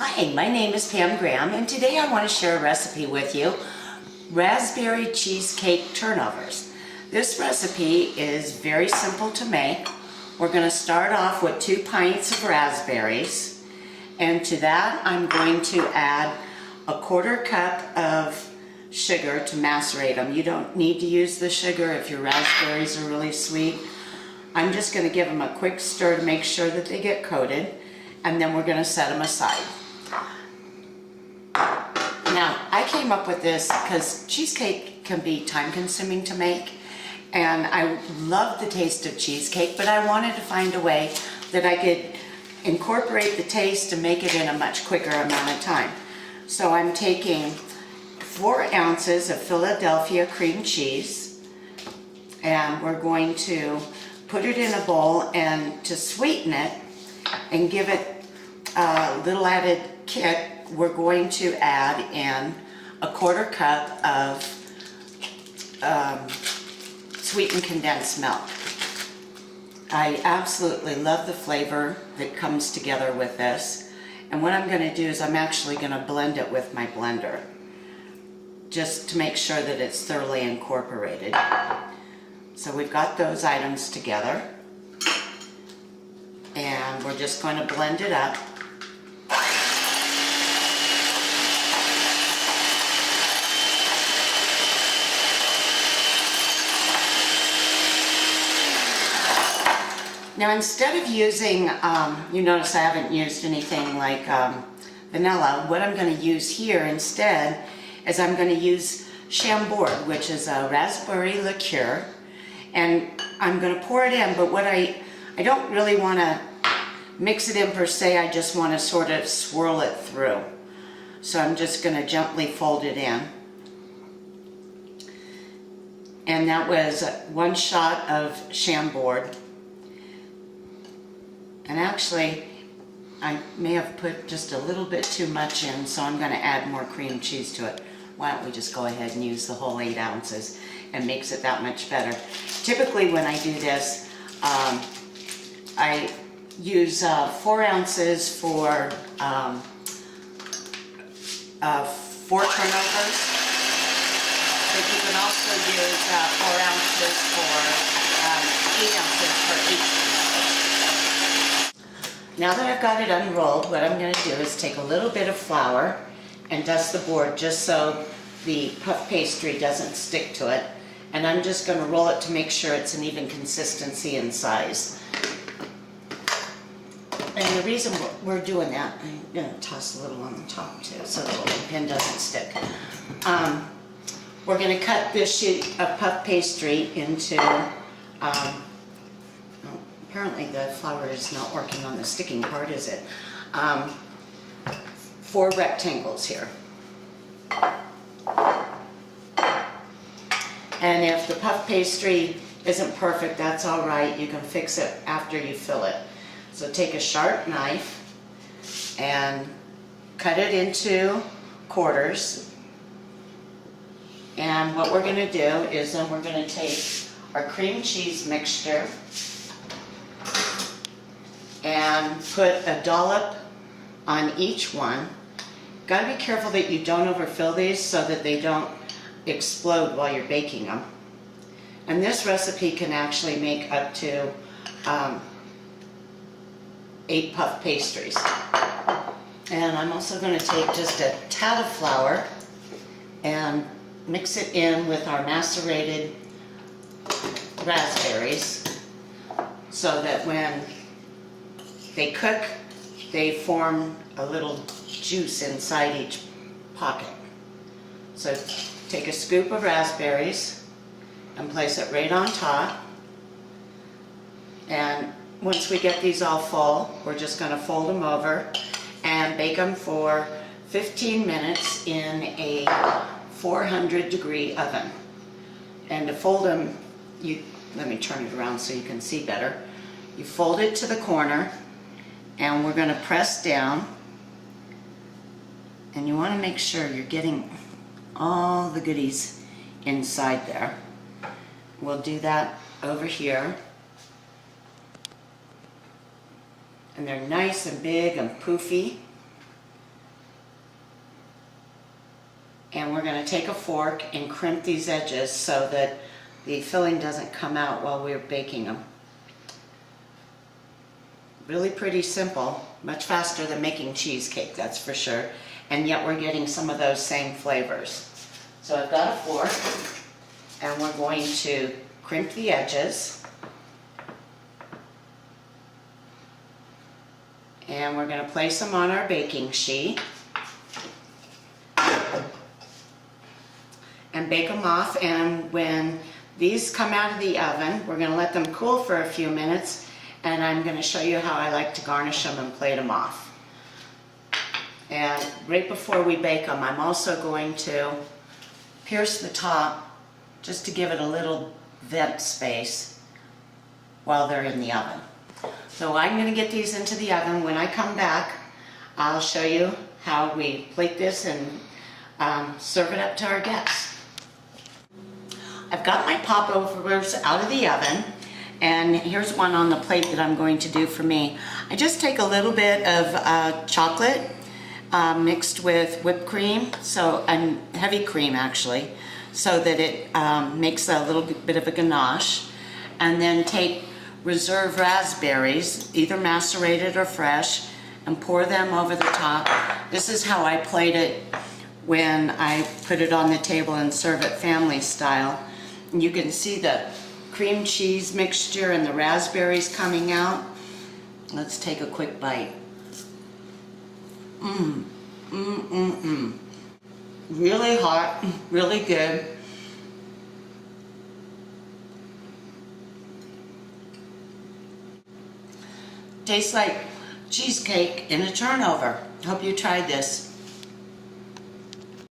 Hi, my name is Pam Graham, and today I want to share a recipe with you, raspberry cheesecake turnovers. This recipe is very simple to make. We're going to start off with 2 pints of raspberries, and to that I'm going to add a 1/4 cup of sugar to macerate them. You don't need to use the sugar if your raspberries are really sweet. I'm just going to give them a quick stir to make sure that they get coated, and then we're going to set them aside. Now, I came up with this because cheesecake can be time-consuming to make, and I love the taste of cheesecake, but I wanted to find a way that I could incorporate the taste and make it in a much quicker amount of time. So I'm taking 4 ounces of Philadelphia cream cheese, and we're going to put it in a bowl, and to sweeten it and give it a little added kick, we're going to add in a 1/4 cup of sweetened condensed milk. I absolutely love the flavor that comes together with this, and what I'm going to do is I'm actually going to blend it with my blender just to make sure that it's thoroughly incorporated. So we've got those items together, and we're just going to blend it up. Now, instead of using, you notice I haven't used anything like vanilla. What I'm going to use here instead is I'm going to use Chambord, which is a raspberry liqueur, and I'm going to pour it in, but what I don't really want to mix it in per se, I just want to sort of swirl it through. So I'm just going to gently fold it in. And that was 1 shot of Chambord. And actually, I may have put just a little bit too much in, so I'm going to add more cream cheese to it. Why don't we just go ahead and use the whole 8 ounces and makes it that much better. Typically when I do this, I use 4 ounces for 4 turnovers. But you can also use 4 ounces for 8 ounces for 8 turnovers. Now that I've got it unrolled, what I'm going to do is take a little bit of flour and dust the board just so the puff pastry doesn't stick to it. And I'm just going to roll it to make sure it's an even consistency and size. And the reason we're doing that, I'm going to toss a little on the top too so the little pin doesn't stick. We're going to cut this sheet of puff pastry into apparently the flour is not working on the sticking part, is it? 4 rectangles here. And if the puff pastry isn't perfect, that's all right. You can fix it after you fill it. So take a sharp knife and cut it into quarters. And what we're going to do is then we're going to take our cream cheese mixture and put a dollop on each one. Got to be careful that you don't overfill these so that they don't explode while you're baking them. And this recipe can actually make up to 8 puff pastries. And I'm also going to take just a tad of flour and mix it in with our macerated raspberries so that when they cook, they form a little juice inside each pocket. So take a scoop of raspberries and place it right on top. And once we get these all full, we're just going to fold them over and bake them for 15 minutes in a 400-degree oven. And to fold them, let me turn it around so you can see better. You fold it to the corner, and we're going to press down, and you want to make sure you're getting all the goodies inside there. We'll do that over here. And they're nice and big and poofy. take a fork and crimp these edges so that the filling doesn't come out while we're baking them. Really pretty simple, much faster than making cheesecake, that's for sure. And yet we're getting some of those same flavors. So I've got a fork, and we're going to crimp the edges. And we're going to place them on our baking sheet and bake them off. And when these come out of the oven, we're going to let them cool for a few minutes, and I'm going to show you how I like to garnish them and plate them off. And right before we bake them, I'm also going to pierce the top just to give it a little vent space while they're in the oven. So I'm going to get these into the oven. When I come back, I'll show you how we plate this and serve it up to our guests. I've got my popovers out of the oven, and here's one on the plate that I'm going to do for me. I just take a little bit of chocolate mixed with whipped cream, and heavy cream actually, so that it makes a little bit of a ganache, and then take reserve raspberries, either macerated or fresh, and pour them over the top. This is how I plate it when I put it on the table and serve it family style. And you can see the cream cheese mixture and the raspberries coming out. Let's take a quick bite. Really hot, really good. Tastes like cheesecake in a turnover. Hope you tried this.